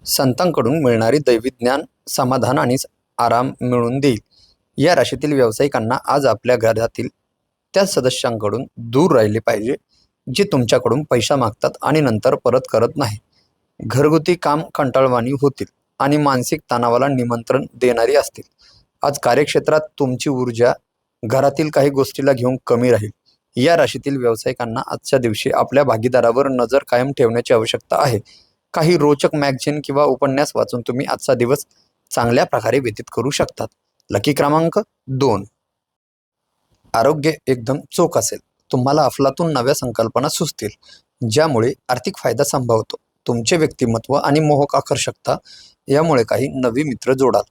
संतांकडून मिळणारी दैवी ज्ञान, समाधान आणि आराम मिळवून देईल. या राशीतील व्यावसायिकांना आज आपल्या घरातील त्या सदस्यांकडून दूर राहिले पाहिजे, जे तुमच्याकडून पैसा मागतात आणि नंतर परत करत नाही. घरगुती काम कंटाळवाणी होतील आणि मानसिक तणावाला निमंत्रण देणारी असतील. आज कार्यक्षेत्रात तुमची ऊर्जा घरातील काही गोष्टीला घेऊन कमी राहील. या राशीतील व्यावसायिकांना आजच्या दिवशी आपल्या भागीदारावर नजर कायम ठेवण्याची आवश्यकता आहे. काही रोचक मॅगझिन किंवा उपन्यास वाचून तुम्ही आजचा दिवस चांगल्या प्रकारे व्यतीत करू शकतात. लकी क्रमांक 2. आरोग्य एकदम चोख असेल. तुम्हाला अफलातून नव्या संकल्पना सुचतील, ज्यामुळे आर्थिक फायदा संभवतो. तुमचे व्यक्तिमत्व आणि मोहक आकर्षकता यामुळे काही नवी मित्र जोडाल.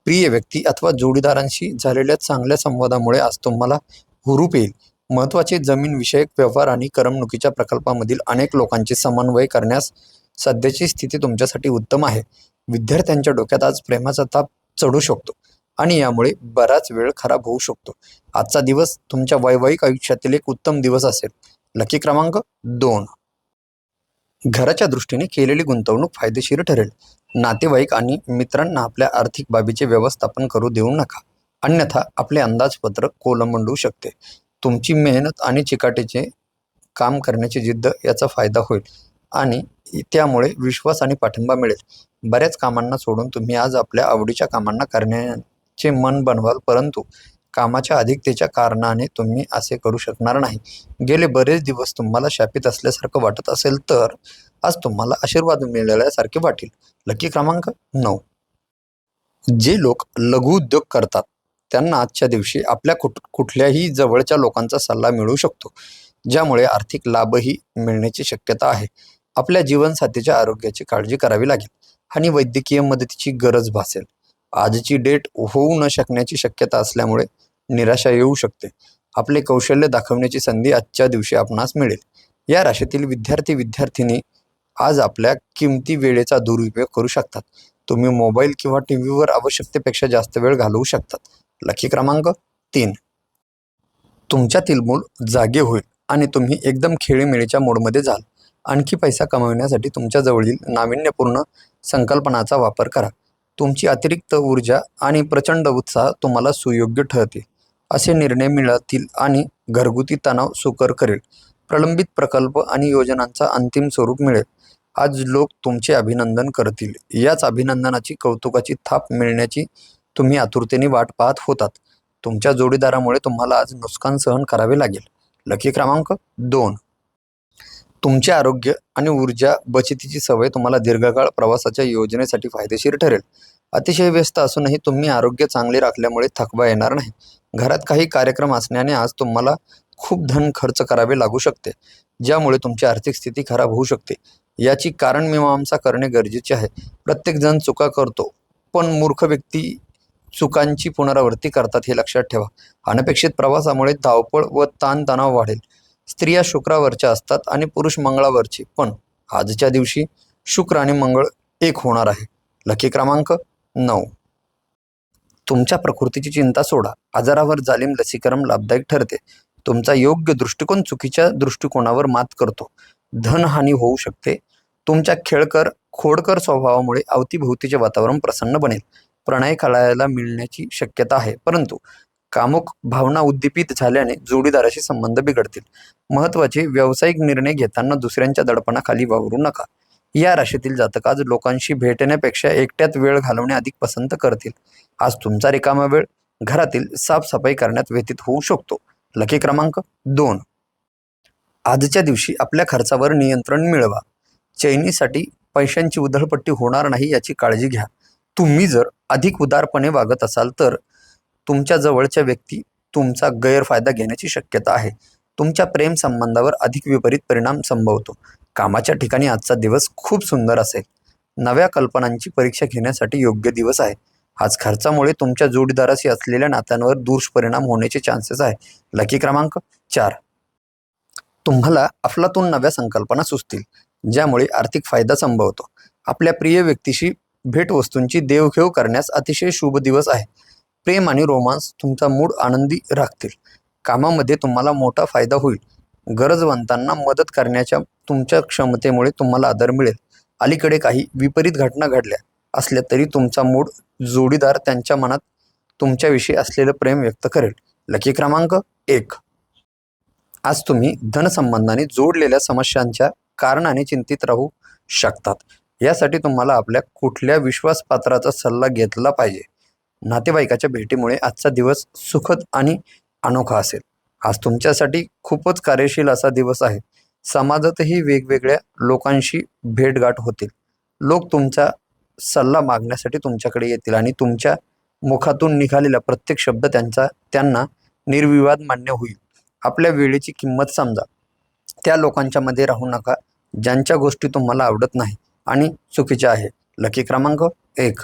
प्रिय व्यक्ती अथवा जोडीदारांशी झालेल्या चांगल्या संवादामुळे आज तुम्हाला हुरूप येईल. महत्त्वाचे जमीन विषयक व्यवहार आणि करमणुकीच्या प्रकल्पामधील अनेक लोकांचे समन्वय करण्यास सध्याची स्थिती तुमच्यासाठी उत्तम आहे. विद्यार्थ्यांच्या डोक्यात आज प्रेमाचा ताप चढू शकतो आणि यामुळे बराच वेळ खराब होऊ शकतो. आजचा दिवस तुमच्या वैवाहिक आयुष्यातील एक उत्तम दिवस असेल. लकी क्रमांक 2. घराच्या दृष्टीने केलेली गुंतवणूक फायदेशीर ठरेल. नातेवाईक आणि मित्रांना आपल्या आर्थिक बाबीचे व्यवस्थापन करू देऊ नका, अन्यथा आपले अंदाजपत्रक कोलमडू शकते. तुमची मेहनत आणि चिकाटीचे काम करण्याची जिद्द याचा फायदा होईल आणि त्यामुळे विश्वास आणि पाठिंबा मिळेल. बऱ्याच कामांना सोडून तुम्ही आज आपल्या आवडीच्या कामांना करण्याचे मन बनवाल, परंतु कामाच्या अधिकतेच्या कारणाने तुम्ही असे करू शकणार नाही. गेले बरेच दिवस तुम्हाला शापित असल्यासारखं वाटत असेल तर आज तुम्हाला आशीर्वाद मिळाल्यासारखे वाटेल. लकी क्रमांक 9. जे लोक लघु उद्योग करतात त्यांना आजच्या दिवशी आपल्या कुठल्याही जवळच्या लोकांचा सल्ला मिळू शकतो, ज्यामुळे आर्थिक लाभही मिळण्याची शक्यता आहे. आपल्या जीवनसाथीच्या आरोग्याची काळजी करावी लागेल आणि वैद्यकीय मदतीची गरज भासेल. आजची डेट होऊ न शकण्याची शक्यता असल्यामुळे निराशा येऊ शकते. आपले कौशल्य दाखवण्याची संधी आजच्या दिवशी आपणास मिळेल. या राशीतील विद्यार्थी-विद्यार्थिनी आज आपल्या किमती वेळेचा दुरुपयोग करू शकतात. तुम्ही मोबाईल किंवा टीव्हीवर आवश्यकतेपेक्षा जास्त वेळ घालवू शकतात. लकी क्रमांक 3. तुमच्यातील मूल जागे होईल आणि तुम्ही एकदम खेळीमेळीच्या मोडमध्ये जाल. आणखी पैसा कमविण्यासाठी तुमच्या जवळील नाविन्यपूर्ण संकल्पनाचा वापर करा. तुमची अतिरिक्त ऊर्जा आणि प्रचंड उत्साह तुम्हाला सुयोग्य ठरतील. असे निर्णय मिळतील आणि घरगुती तणाव सुकर करेल. प्रलंबित प्रकल्प आणि योजनांचा अंतिम स्वरूप मिळेल. आज लोक तुमचे अभिनंदन करतील. याच अभिनंदनाची कौतुकाची थाप मिळण्याची तुम्ही आतुरतेने वाट पाहत होतात. तुमच्या जोडीदारामुळे तुम्हाला आज नुकसान सहन करावे लागेल. लकी क्रमांक 2. तुमचे आरोग्य आणि ऊर्जा बचतीची सवय तुम्हाला दीर्घकाळ प्रवासाच्या योजनेसाठी फायदेशीर ठरेल. अतिशय व्यस्त असूनही तुम्ही आरोग्य चांगले राखल्यामुळे थकवा येणार नाही. घरात काही कार्यक्रम असण्याने आज तुम्हाला खूप धन खर्च करावे लागू शकते, ज्यामुळे तुमची आर्थिक स्थिती खराब होऊ शकते. याची कारणमीमांसा करणे गरजेचे आहे. प्रत्येकजण चुका करतो, पण मूर्ख व्यक्ती चुकांची पुनरावृत्ती करतात हे लक्षात ठेवा. अनपेक्षित प्रवासामुळे धावपळ व ताणतणाव वाढेल. स्त्रिया शुक्रावरच्या असतात आणि पुरुष मंगळावरचे, पण आजच्या दिवशी शुक्र आणि मंगळ एक होणार आहे. लकी क्रमांक 9. तुमच्या प्रकृतीची चिंता सोडा. आजारावर जालिम लसीकरण लाभदायक ठरते. तुमचा योग्य दृष्टिकोन चुकीच्या दृष्टिकोनावर मात करतो. धनहानी होऊ शकते. तुमच्या खोडकर स्वभावामुळे अवतीभोवतीचे वातावरण प्रसन्न बनेल. प्रणय कळायला मिळण्याची शक्यता आहे, परंतु कामुक भावना उद्दीपित झाल्याने जोडीदाराशी संबंध बिघडतील. महत्त्वाचे व्यावसायिक निर्णय घेताना दुसऱ्यांच्या दडपणाखाली वावरू नका. या राशीतील जातक आज लोकांशी भेटण्यापेक्षा एकट्यात वेळ घालवणे अधिक पसंत करतील. आज तुमचा रिकामा वेळ घरातील साफसफाई करण्यात व्यतीत होऊ शकतो. लकी क्रमांक 2. आजच्या दिवशी आपल्या खर्चावर नियंत्रण मिळवा. चैनीसाठी पैशांची उधळपट्टी होणार नाही याची काळजी घ्या. तुम्ही जर अधिक उदारपणे वागत असाल तर तुमच्या जवळच्या व्यक्ती तुमचा गैरफायदा घेण्याची शक्यता आहे. तुमच्या प्रेम संबंधावर अधिक विपरीत परिणाम संभवतो. कामाच्या ठिकाणी आजचा दिवस खूप सुंदर असेल. नव्या कल्पनांची परीक्षा घेण्यासाठी योग्य दिवस आहे. आज खर्चामुळे तुमच्या जोडीदाराशी असलेल्या नात्यांवर दुष्परिणाम होण्याचे चान्सेस आहे. लकी क्रमांक 4. तुम्हाला अफलातून नव्या संकल्पना सुचतील, ज्यामुळे आर्थिक फायदा संभवतो. आपल्या प्रिय व्यक्तीशी भेटवस्तूंची देवघेव करण्यास अतिशय शुभ दिवस आहे. प्रेम आणि रोमांस तुमचा मूड आनंदी राखतील. कामामध्ये तुम्हाला मोठा फायदा होईल. गरजवंतांना मदत करण्याच्या तुमच्या क्षमतेमुळे तुम्हाला आदर मिळेल. अलीकडे काही विपरीत घटना घडल्या असल्या तरी तुमचा मूड जोडीदार त्यांच्या मनात तुमच्याविषयी असलेलं प्रेम व्यक्त करेल. लकी क्रमांक 1. आज तुम्ही धनसंबंधाने जोडलेल्या समस्यांच्या कारणाने चिंतित राहू शकतात. यासाठी तुम्हाला आपल्या कुठल्या विश्वासपात्राचा सल्ला घेतला पाहिजे. नातेवाईकाच्या भेटीमुळे आजचा दिवस सुखद आणि अनोखा असेल. आज तुमच्यासाठी खूपच कार्यशील असा दिवस आहे. समाजातही वेगवेगळ्या लोकांशी भेटगाठ होतील. लोक तुमचा सल्ला मागण्यासाठी तुमच्याकडे येतील आणि तुमच्या मुखातून निघालेला प्रत्येक शब्द त्यांना निर्विवाद मान्य होईल. आपल्या वेळेची किंमत समजा. त्या लोकांच्या मध्ये राहू नका ज्यांच्या गोष्टी तुम्हाला आवडत नाही आणि चुकीच्या आहे. लकी क्रमांक 1.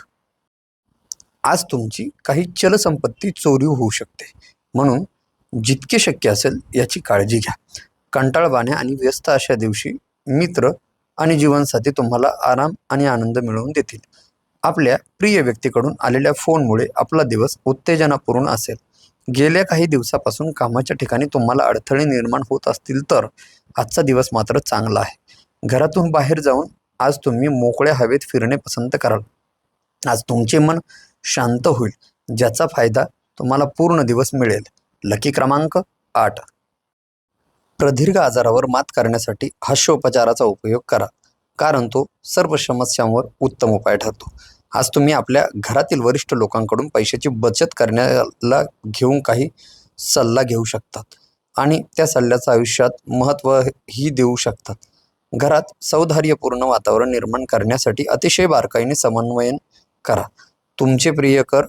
आज तुमची काही चलसंपत्ती चोरी होऊ शकते, म्हणून जितके शक्य असेल याची काळजी घ्या. कंटाळवाण्या आणि व्यस्त अशा दिवशी मित्र आणि जीवनसाथी तुम्हाला आराम आणि आनंद मिळवून देतील. आपल्या प्रिय व्यक्तीकडून आलेल्या फोनमुळे आपला दिवस उत्तेजनापूर्ण असेल. गेल्या काही दिवसापासून कामाच्या ठिकाणी तुम्हाला अडथळे निर्माण होत असतील तर आजचा दिवस मात्र चांगला आहे. घरातून बाहेर जाऊन आज तुम्ही मोकळ्या हवेत फिरणे पसंत कराल. आज तुमचे मन शांत होईल, ज्याचा फायदा तुम्हाला पूर्ण दिवस मिळेल. लकी क्रमांक 8. प्रदीर्घ आजारावर मात करण्यासाठी हास्योपचाराचा उपयोग करा, कारण तो सर्व समस्यांवर उत्तम उपाय ठरतो. आज तुम्ही आपल्या घरातील वरिष्ठ लोकांकडून पैशाची बचत करण्याला घेऊन काही सल्ला घेऊ शकतात आणि त्या सल्ल्याचं आयुष्यात महत्त्वही देऊ शकतात. घरात सौहार्दपूर्ण वातावरण निर्माण करण्यासाठी अतिशय बारकाईने समन्वयन करा. तुमचे प्रियकर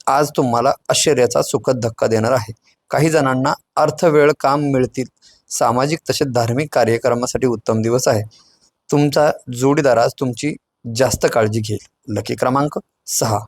आज तुम्हाला आश्चर्याचा सुखद धक्का देणार आहे. काही जणांना अर्थवेळ काम मिळतील. सामाजिक तसेच धार्मिक कार्यक्रमासाठी उत्तम दिवस आहे. तुमचा जोडीदार आज तुमची जास्त काळजी घेईल. लकी क्रमांक 6.